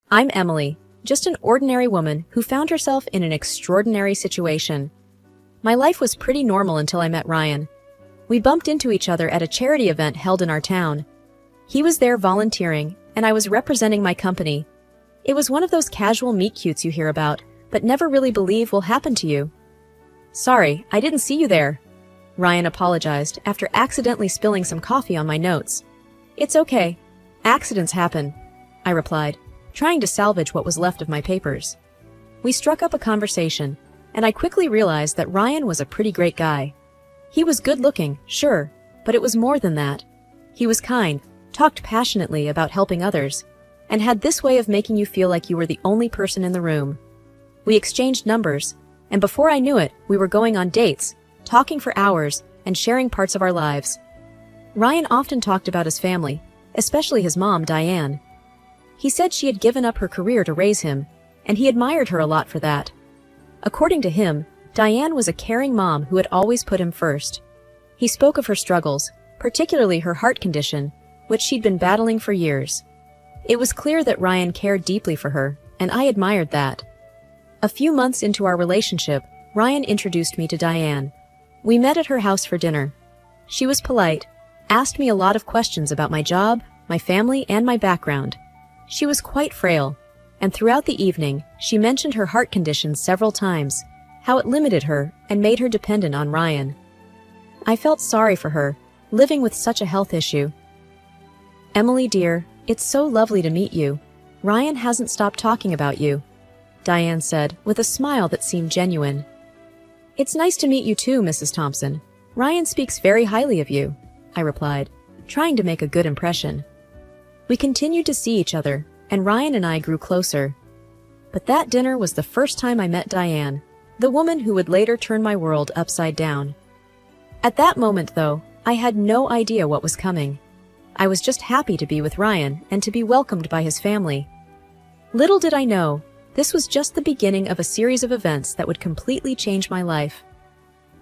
I'm Emily, just an ordinary woman who found herself in an extraordinary situation. My life was pretty normal until I met Ryan. We bumped into each other at a charity event held in our town. He was there volunteering, and I was representing my company. It was one of those casual meet-cutes you hear about, but never really believe will happen to you. Sorry, I didn't see you there. Ryan apologized after accidentally spilling some coffee on my notes. It's okay. Accidents happen, I replied, trying to salvage what was left of my papers. We struck up a conversation, and I quickly realized that Ryan was a pretty great guy. He was good-looking, sure, but it was more than that. He was kind, talked passionately about helping others, and had this way of making you feel like you were the only person in the room. We exchanged numbers, and before I knew it, we were going on dates, talking for hours, and sharing parts of our lives. Ryan often talked about his family, especially his mom, Diane. He said she had given up her career to raise him, and he admired her a lot for that. According to him, Diane was a caring mom who had always put him first. He spoke of her struggles, particularly her heart condition, which she'd been battling for years. It was clear that Ryan cared deeply for her, and I admired that. A few months into our relationship, Ryan introduced me to Diane. We met at her house for dinner. She was polite, asked me a lot of questions about my job, my family, and my background. She was quite frail, and throughout the evening, she mentioned her heart condition several times, how it limited her and made her dependent on Ryan. I felt sorry for her, living with such a health issue. Emily, dear, it's so lovely to meet you. Ryan hasn't stopped talking about you, Diane said with a smile that seemed genuine. It's nice to meet you too, Mrs. Thompson. Ryan speaks very highly of you, I replied, trying to make a good impression. We continued to see each other, and Ryan and I grew closer. But that dinner was the first time I met Diane, the woman who would later turn my world upside down. At that moment, though, I had no idea what was coming. I was just happy to be with Ryan and to be welcomed by his family. Little did I know, this was just the beginning of a series of events that would completely change my life.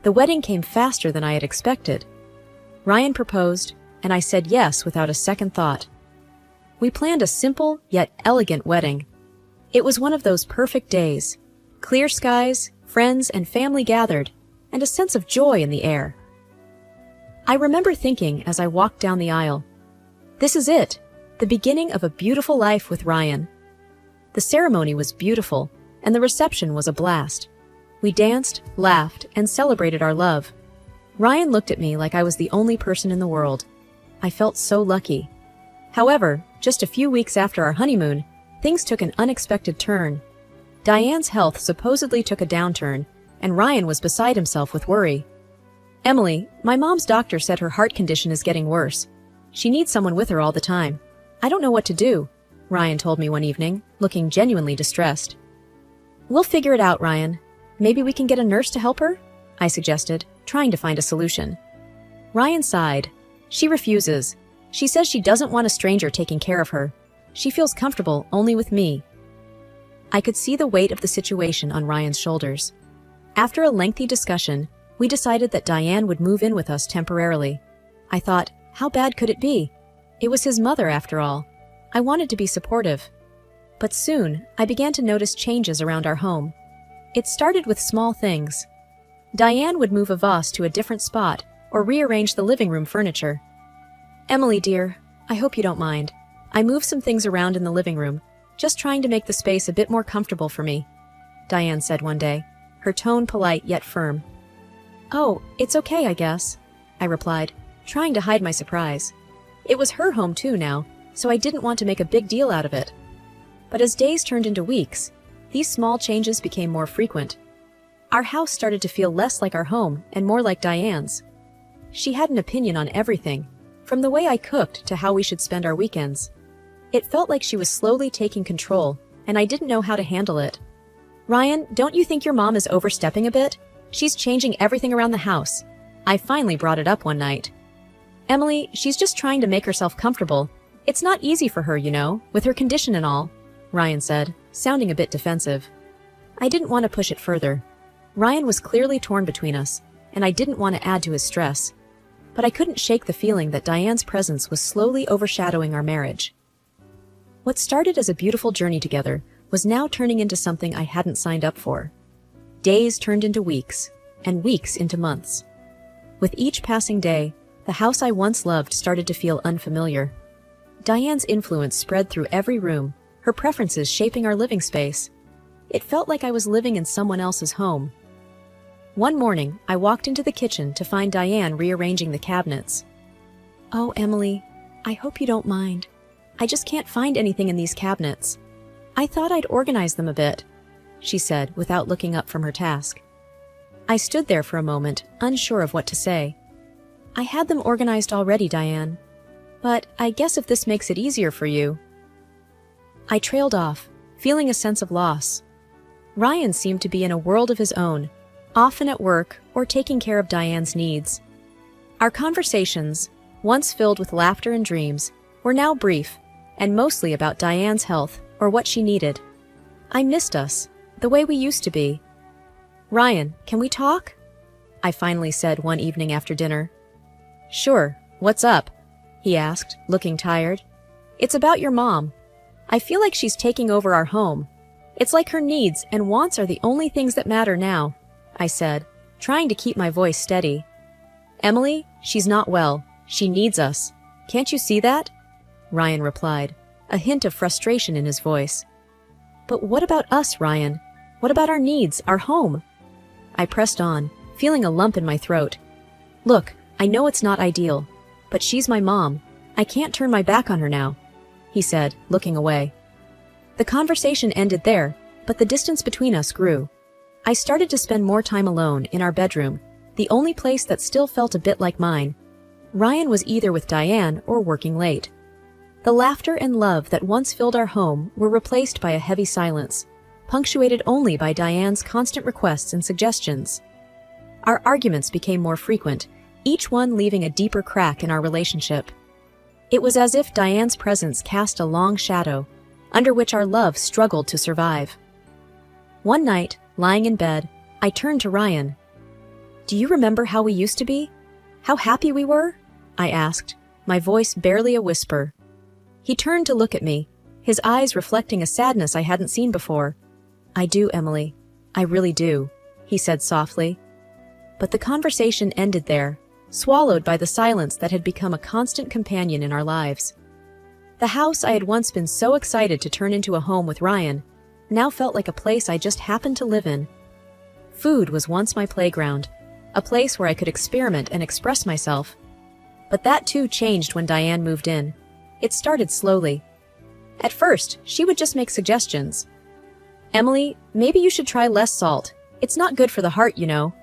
The wedding came faster than I had expected. Ryan proposed, and I said yes without a second thought. We planned a simple yet elegant wedding. It was one of those perfect days. Clear skies, friends and family gathered, and a sense of joy in the air. I remember thinking as I walked down the aisle, this is it, the beginning of a beautiful life with Ryan. The ceremony was beautiful, and the reception was a blast. We danced, laughed, and celebrated our love. Ryan looked at me like I was the only person in the world. I felt so lucky. However, just a few weeks after our honeymoon, things took an unexpected turn. Diane's health supposedly took a downturn, and Ryan was beside himself with worry. Emily, my mom's doctor said her heart condition is getting worse. She needs someone with her all the time. I don't know what to do, Ryan told me one evening, looking genuinely distressed. We'll figure it out, Ryan. Maybe we can get a nurse to help her? I suggested, trying to find a solution. Ryan sighed. She refuses. She says she doesn't want a stranger taking care of her. She feels comfortable only with me. I could see the weight of the situation on Ryan's shoulders. After a lengthy discussion, we decided that Diane would move in with us temporarily. I thought, how bad could it be? It was his mother, after all. I wanted to be supportive. But soon, I began to notice changes around our home. It started with small things. Diane would move a vase to a different spot or rearrange the living room furniture. Emily, dear, I hope you don't mind. I moved some things around in the living room, just trying to make the space a bit more comfortable for me, Diane said one day, her tone polite yet firm. Oh, it's okay, I guess, I replied, trying to hide my surprise. It was her home too now, so I didn't want to make a big deal out of it. But as days turned into weeks, these small changes became more frequent. Our house started to feel less like our home and more like Diane's. She had an opinion on everything, from the way I cooked to how we should spend our weekends. It felt like she was slowly taking control, and I didn't know how to handle it. Ryan, don't you think your mom is overstepping a bit? She's changing everything around the house. I finally brought it up one night. Emily, she's just trying to make herself comfortable. It's not easy for her, you know, with her condition and all, Ryan said, sounding a bit defensive. I didn't want to push it further. Ryan was clearly torn between us, and I didn't want to add to his stress. But I couldn't shake the feeling that Diane's presence was slowly overshadowing our marriage. What started as a beautiful journey together was now turning into something I hadn't signed up for. Days turned into weeks, and weeks into months. With each passing day, the house I once loved started to feel unfamiliar. Diane's influence spread through every room, her preferences shaping our living space. It felt like I was living in someone else's home. One morning, I walked into the kitchen to find Diane rearranging the cabinets. "Oh, Emily, I hope you don't mind. I just can't find anything in these cabinets. I thought I'd organize them a bit," she said without looking up from her task. I stood there for a moment, unsure of what to say. "I had them organized already, Diane. But I guess if this makes it easier for you." I trailed off, feeling a sense of loss. Ryan seemed to be in a world of his own, often at work or taking care of Diane's needs. Our conversations, once filled with laughter and dreams, were now brief, and mostly about Diane's health or what she needed. I missed us, the way we used to be. "Ryan, can we talk?" I finally said one evening after dinner. "Sure, what's up?" he asked, looking tired. "It's about your mom. I feel like she's taking over our home. It's like her needs and wants are the only things that matter now," I said, trying to keep my voice steady. "Emily, she's not well. She needs us. Can't you see that?" Ryan replied, a hint of frustration in his voice. "But what about us, Ryan? What about our needs, our home?" I pressed on, feeling a lump in my throat. "Look, I know it's not ideal, but she's my mom. I can't turn my back on her now," he said, looking away. The conversation ended there, but the distance between us grew. I started to spend more time alone in our bedroom, the only place that still felt a bit like mine. Ryan was either with Diane or working late. The laughter and love that once filled our home were replaced by a heavy silence, punctuated only by Diane's constant requests and suggestions. Our arguments became more frequent, each one leaving a deeper crack in our relationship. It was as if Diane's presence cast a long shadow, under which our love struggled to survive. One night, lying in bed, I turned to Ryan. "Do you remember how we used to be? How happy we were?" I asked, my voice barely a whisper. He turned to look at me, his eyes reflecting a sadness I hadn't seen before. "I do, Emily. I really do," he said softly. But the conversation ended there, swallowed by the silence that had become a constant companion in our lives. The house I had once been so excited to turn into a home with Ryan now felt like a place I just happened to live in. Food was once my playground, a place where I could experiment and express myself. But that too changed when Diane moved in. It started slowly. At first, she would just make suggestions. "Emily, maybe you should try less salt. It's not good for the heart, you know,"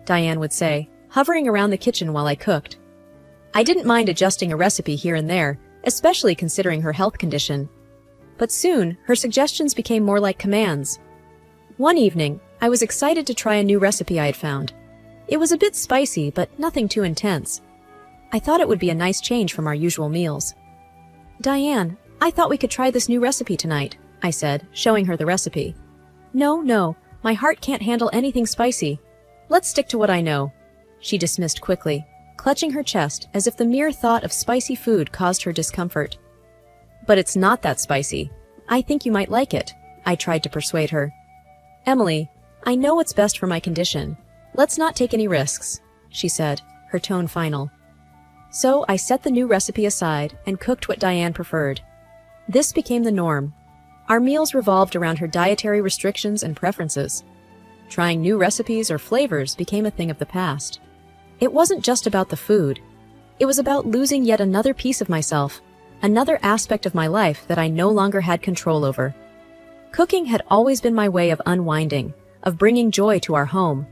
Diane would say, hovering around the kitchen while I cooked. I didn't mind adjusting a recipe here and there, especially considering her health condition. But soon, her suggestions became more like commands. One evening, I was excited to try a new recipe I had found. It was a bit spicy, but nothing too intense. I thought it would be a nice change from our usual meals. "Diane, I thought we could try this new recipe tonight," I said, showing her the recipe. No, my heart can't handle anything spicy. Let's stick to what I know," she dismissed quickly, clutching her chest as if the mere thought of spicy food caused her discomfort. "But it's not that spicy. I think you might like it," I tried to persuade her. "Emily, I know what's best for my condition. Let's not take any risks," she said, her tone final. So I set the new recipe aside and cooked what Diane preferred. This became the norm. Our meals revolved around her dietary restrictions and preferences. Trying new recipes or flavors became a thing of the past. It wasn't just about the food. It was about losing yet another piece of myself, another aspect of my life that I no longer had control over. Cooking had always been my way of unwinding, of bringing joy to our home.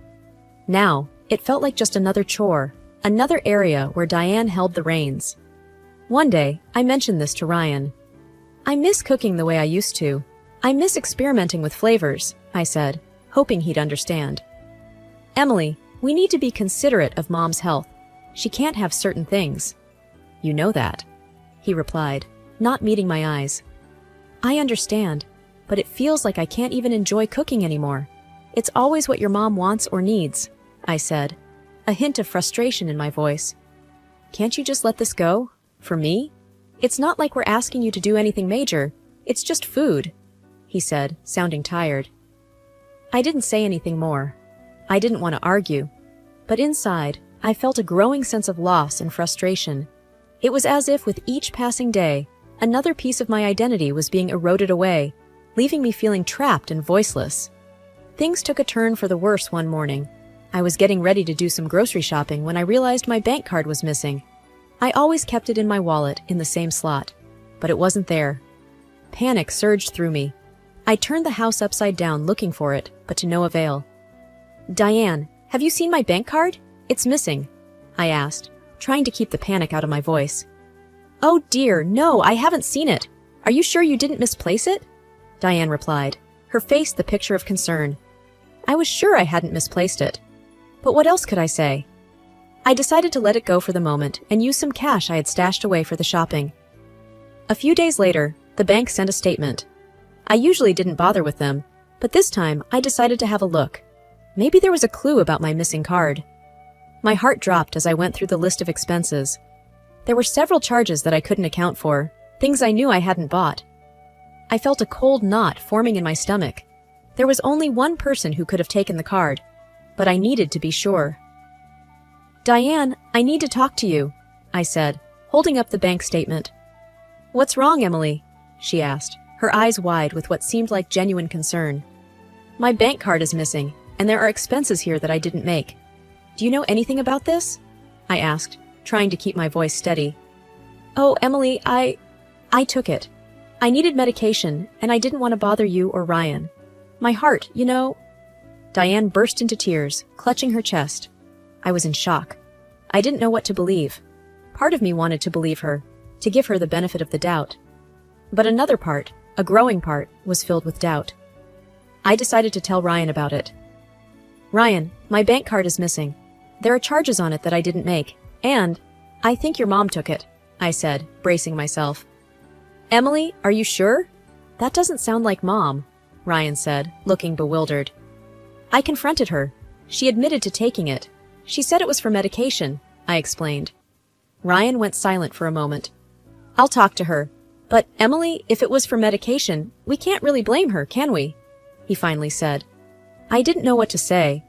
Now, it felt like just another chore, another area where Diane held the reins. One day, I mentioned this to Ryan. "I miss cooking the way I used to. I miss experimenting with flavors," I said, hoping he'd understand. "Emily, we need to be considerate of Mom's health. She can't have certain things." "You know that," he replied, not meeting my eyes. "I understand, but it feels like I can't even enjoy cooking anymore. It's always what your mom wants or needs," I said, a hint of frustration in my voice. "Can't you just let this go? For me? It's not like we're asking you to do anything major. It's just food, he said, sounding tired. I didn't say anything more. I didn't want to argue. But inside, I felt a growing sense of loss and frustration. It was as if with each passing day, another piece of my identity was being eroded away, leaving me feeling trapped and voiceless. Things took a turn for the worse one morning. I was getting ready to do some grocery shopping when I realized my bank card was missing. I always kept it in my wallet in the same slot, but it wasn't there. Panic surged through me. I turned the house upside down looking for it, but to no avail. "Diane, have you seen my bank card? It's missing," I asked, trying to keep the panic out of my voice. "Oh dear, no, I haven't seen it. Are you sure you didn't misplace it?" Diane replied, her face the picture of concern. I was sure I hadn't misplaced it. But what else could I say? I decided to let it go for the moment and use some cash I had stashed away for the shopping. A few days later, the bank sent a statement. I usually didn't bother with them, but this time I decided to have a look. Maybe there was a clue about my missing card. My heart dropped as I went through the list of expenses. There were several charges that I couldn't account for, things I knew I hadn't bought. I felt a cold knot forming in my stomach. There was only one person who could have taken the card, but I needed to be sure. "Diane, I need to talk to you," I said, holding up the bank statement. "What's wrong, Emily?" she asked, her eyes wide with what seemed like genuine concern. "My bank card is missing, and there are expenses here that I didn't make. Do you know anything about this?" I asked, trying to keep my voice steady. "Oh, Emily, I took it. I needed medication, and I didn't want to bother you or Ryan. My heart, you know." Diane burst into tears, clutching her chest. I was in shock. I didn't know what to believe. Part of me wanted to believe her, to give her the benefit of the doubt. But another part, a growing part, was filled with doubt. I decided to tell Ryan about it. "Ryan, my bank card is missing. There are charges on it that I didn't make, and I think your mom took it," I said, bracing myself. "Emily, are you sure? That doesn't sound like Mom," Ryan said, looking bewildered. I confronted her. She admitted to taking it. She said it was for medication, I explained. Ryan went silent for a moment. "I'll talk to her. But, Emily, if it was for medication, we can't really blame her, can we?" he finally said. I didn't know what to say.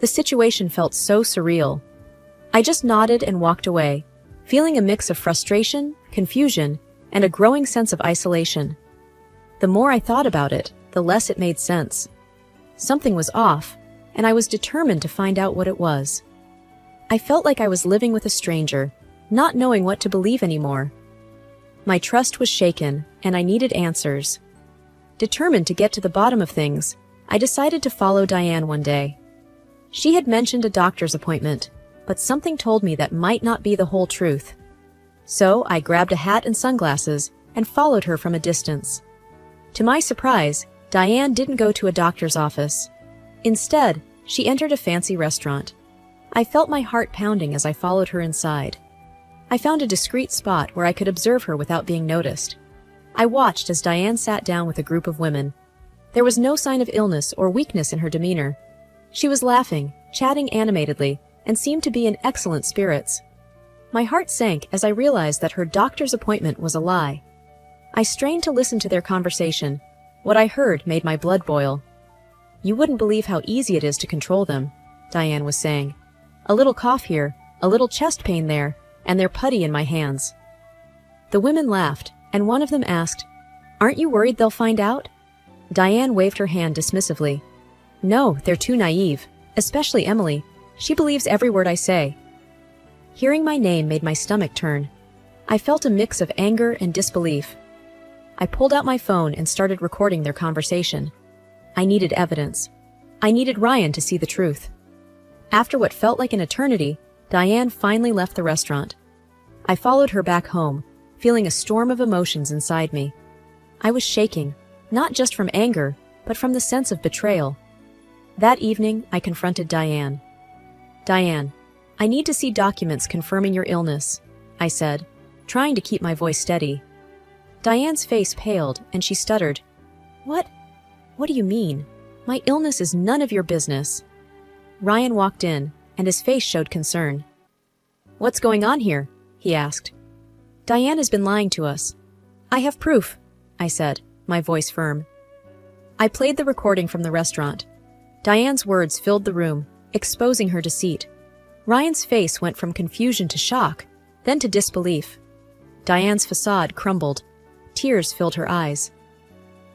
The situation felt so surreal. I just nodded and walked away, feeling a mix of frustration, confusion, and a growing sense of isolation. The more I thought about it, the less it made sense. Something was off, and I was determined to find out what it was. I felt like I was living with a stranger, not knowing what to believe anymore. My trust was shaken, and I needed answers. Determined to get to the bottom of things, I decided to follow Diane one day. She had mentioned a doctor's appointment, but something told me that might not be the whole truth. So I grabbed a hat and sunglasses and followed her from a distance. To my surprise, Diane didn't go to a doctor's office. Instead, she entered a fancy restaurant. I felt my heart pounding as I followed her inside. I found a discreet spot where I could observe her without being noticed. I watched as Diane sat down with a group of women. There was no sign of illness or weakness in her demeanor. She was laughing, chatting animatedly, and seemed to be in excellent spirits. My heart sank as I realized that her doctor's appointment was a lie. I strained to listen to their conversation. What I heard made my blood boil. "You wouldn't believe how easy it is to control them," Diane was saying. "A little cough here, a little chest pain there, and they're putty in my hands." The women laughed, and one of them asked, "Aren't you worried they'll find out?" Diane waved her hand dismissively. "No, they're too naive, especially Emily. She believes every word I say." Hearing my name made my stomach turn. I felt a mix of anger and disbelief. I pulled out my phone and started recording their conversation. I needed evidence. I needed Ryan to see the truth. After what felt like an eternity, Diane finally left the restaurant. I followed her back home, feeling a storm of emotions inside me. I was shaking, not just from anger, but from the sense of betrayal. That evening, I confronted Diane. "Diane, I need to see documents confirming your illness," I said, trying to keep my voice steady. Diane's face paled, and she stuttered. What do you mean? My illness is none of your business." Ryan walked in, and his face showed concern. "What's going on here?" he asked. "Diane has been lying to us." "I have proof," I said, my voice firm. I played the recording from the restaurant. Diane's words filled the room, exposing her deceit. Ryan's face went from confusion to shock, then to disbelief. Diane's facade crumbled. Tears filled her eyes.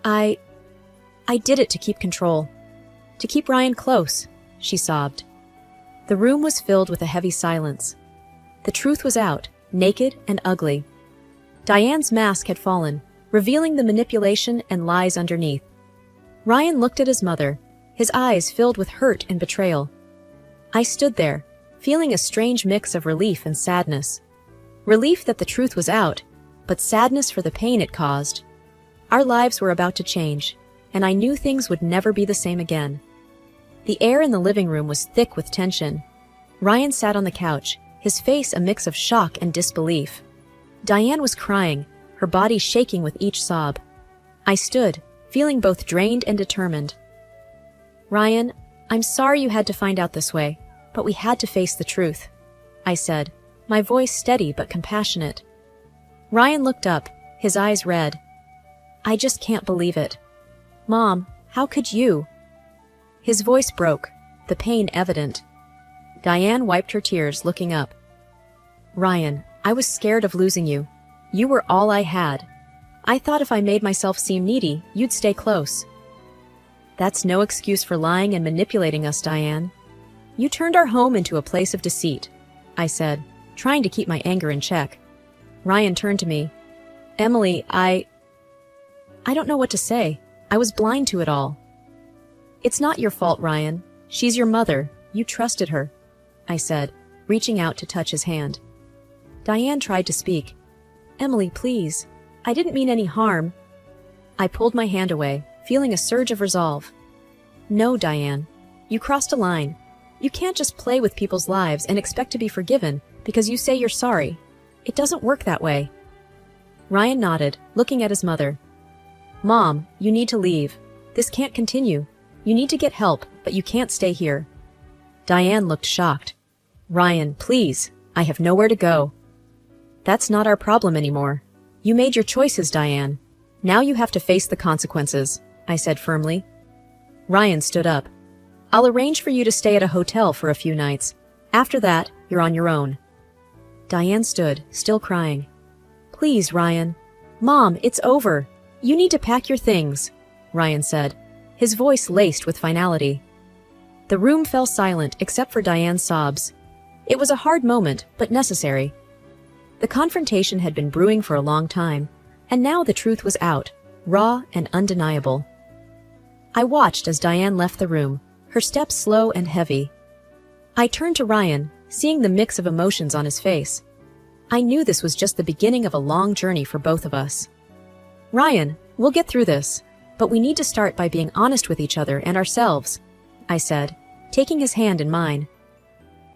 I did it to keep control. To keep Ryan close, she sobbed. The room was filled with a heavy silence. The truth was out, naked and ugly. Diane's mask had fallen, revealing the manipulation and lies underneath. Ryan looked at his mother, his eyes filled with hurt and betrayal. I stood there, feeling a strange mix of relief and sadness. Relief that the truth was out, but sadness for the pain it caused. Our lives were about to change, and I knew things would never be the same again. The air in the living room was thick with tension. Ryan sat on the couch, his face a mix of shock and disbelief. Diane was crying, her body shaking with each sob. I stood, feeling both drained and determined. Ryan, I'm sorry you had to find out this way, but we had to face the truth, I said, my voice steady but compassionate. Ryan looked up, his eyes red. I just can't believe it. Mom, how could you? His voice broke, the pain evident. Diane wiped her tears, looking up. Ryan, I was scared of losing you. You were all I had. I thought if I made myself seem needy, you'd stay close. That's no excuse for lying and manipulating us, Diane. You turned our home into a place of deceit, I said, trying to keep my anger in check. Ryan turned to me. Emily, I don't know what to say. I was blind to it all. It's not your fault, Ryan. She's your mother. You trusted her, I said, reaching out to touch his hand. Diane tried to speak. Emily, please. I didn't mean any harm. I pulled my hand away, feeling a surge of resolve. No, Diane. You crossed a line. You can't just play with people's lives and expect to be forgiven because you say you're sorry. It doesn't work that way. Ryan nodded, looking at his mother. Mom, you need to leave. This can't continue. You need to get help, but you can't stay here. Diane looked shocked. Ryan, please. I have nowhere to go. That's not our problem anymore. You made your choices, Diane. Now you have to face the consequences, I said firmly. Ryan stood up. I'll arrange for you to stay at a hotel for a few nights. After that, you're on your own. Diane stood, still crying. Please, Ryan. Mom, it's over. You need to pack your things, Ryan said, his voice laced with finality. The room fell silent except for Diane's sobs. It was a hard moment, but necessary. The confrontation had been brewing for a long time, and now the truth was out, raw and undeniable. I watched as Diane left the room, her steps slow and heavy. I turned to Ryan, seeing the mix of emotions on his face. I knew this was just the beginning of a long journey for both of us. Ryan, we'll get through this, but we need to start by being honest with each other and ourselves, I said, taking his hand in mine.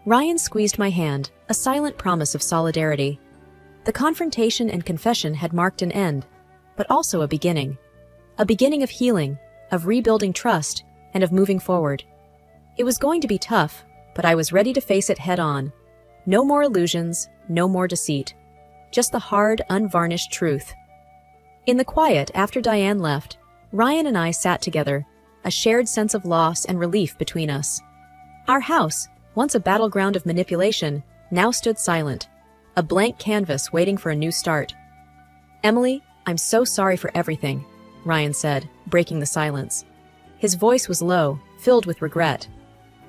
Ryan squeezed my hand, a silent promise of solidarity. The confrontation and confession had marked an end, but also a beginning. A beginning of healing, of rebuilding trust, and of moving forward. It was going to be tough, but I was ready to face it head on. No more illusions, no more deceit. Just the hard, unvarnished truth. In the quiet after Diane left, Ryan and I sat together, a shared sense of loss and relief between us. Our house, once a battleground of manipulation, now stood silent, a blank canvas waiting for a new start. Emily, I'm so sorry for everything, Ryan said, breaking the silence. His voice was low, filled with regret.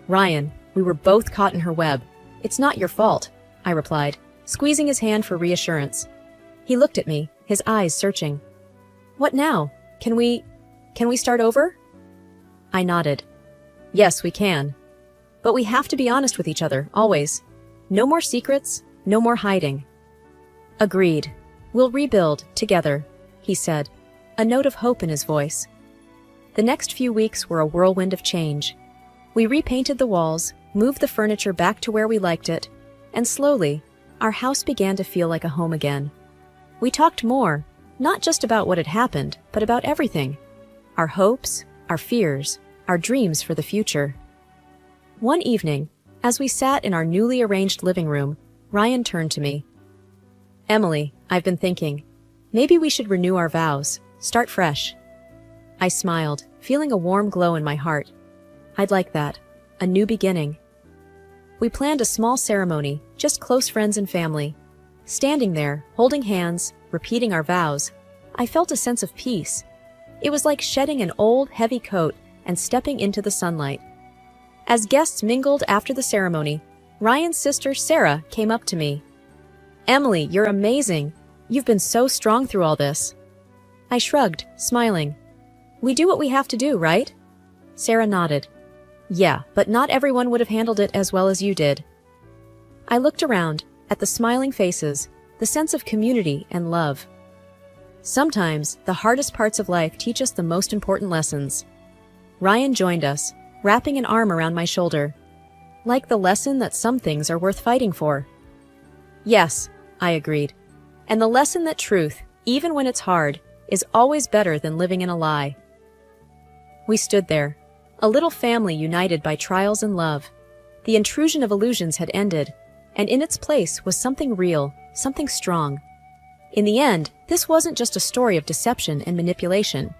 Ryan, we were both caught in her web. It's not your fault, I replied, squeezing his hand for reassurance. He looked at me, his eyes searching. What now? Can we start over? I nodded. Yes, we can. But we have to be honest with each other, always. No more secrets, no more hiding. Agreed. We'll rebuild, together, he said, a note of hope in his voice. The next few weeks were a whirlwind of change. We repainted the walls, moved the furniture back to where we liked it, and slowly, our house began to feel like a home again. We talked more, not just about what had happened, but about everything. Our hopes, our fears, our dreams for the future. One evening, as we sat in our newly arranged living room, Ryan turned to me. Emily, I've been thinking, maybe we should renew our vows, Start fresh. I smiled, feeling a warm glow in my heart. I'd like that. A new beginning. We planned a small ceremony, just close friends and family. Standing there, holding hands, repeating our vows, I felt a sense of peace. It was like shedding an old, heavy coat and stepping into the sunlight. As guests mingled after the ceremony, Ryan's sister, Sarah, came up to me. "Emily, you're amazing. You've been so strong through all this." I shrugged, smiling. "We do what we have to do, right?" Sarah nodded. "Yeah, but not everyone would have handled it as well as you did." I looked around, at the smiling faces, the sense of community and love. Sometimes, the hardest parts of life teach us the most important lessons. Ryan joined us, wrapping an arm around my shoulder. Like the lesson that some things are worth fighting for. "Yes," I agreed. "And the lesson that truth, even when it's hard, is always better than living in a lie." We stood there, a little family united by trials and love. The intrusion of illusions had ended, and in its place was something real, something strong. In the end, this wasn't just a story of deception and manipulation.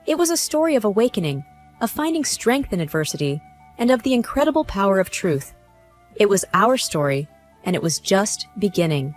It was a story of awakening, of finding strength in adversity, and of the incredible power of truth. It was our story, and it was just beginning.